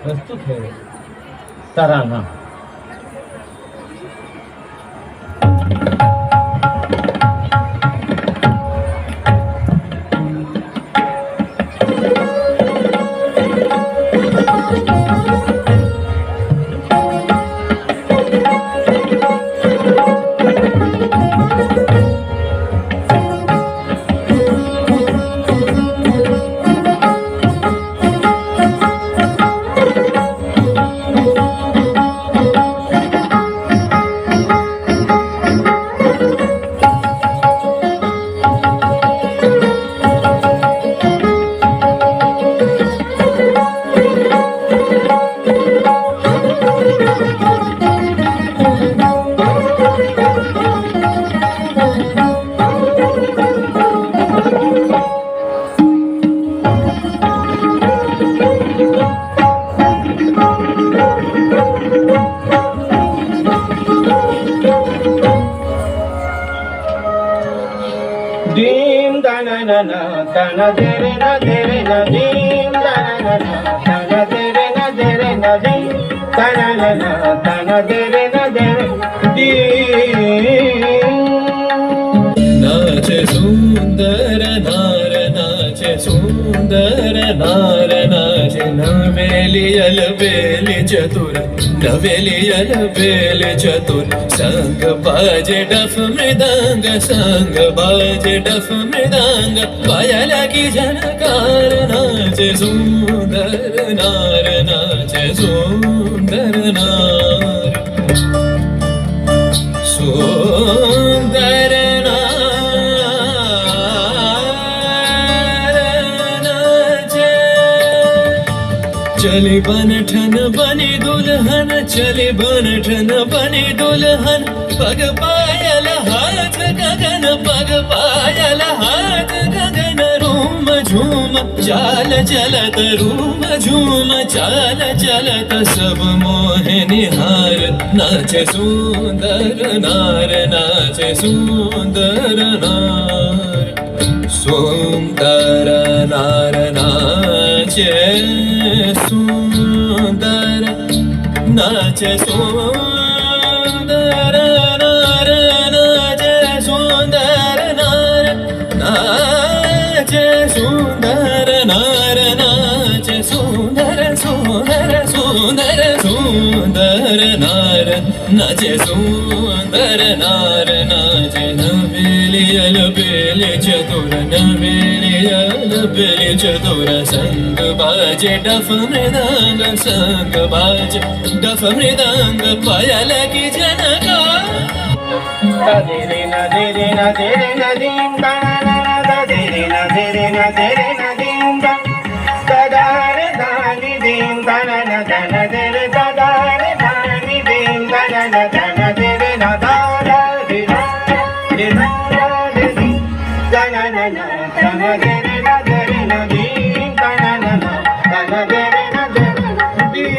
प्रस्तुत है तराना। Dim dana na na dana dere na dim dana na dana dere na dim dana na dana dere na dim. नाचे सुंदर नार नाचे सुंदर नार नाचे नवेलियल बेली चतुर नवेलियल बेल चतुर संग बाजे डफ मृदंग संग बाजे डफ मृदंग पायल की झनकार नाचे सुंदर नार नाचे सुंदर नार सुंदर चली बनठन बनी दुल्हन चली बनठन बनी दुल्हन पग पायल हाथ गगन पग पायल हाथ गगन रूम झूम चाल चलत रूम झूम चाल चलत सब मोहे निहार नाचे सुंदर नार नाचे सुंदर नार सुंदर नार नाचे सुंदर नाचे सुंदर नार नाचे सुंदर नार नाचे सुंदर नार नाचे सुंदर सुंदर सुंदर सुंदर नार नाचे सुंदर नार नाचे नवेलियल बेली चतुर नवेलियल बेली चतुर संग बाजे डफ मृदंग संग बाजे डफ मृदंग पायल की झनकार Dere na dere na dere na dim dana na na dere na dere na dere na dim da da re da ni dim dana na dana dere da da re da ni dim dana na dana dere na da da re da re da re dim dana na na dana dere na dere na dim dana na na dana dere na dere na dim.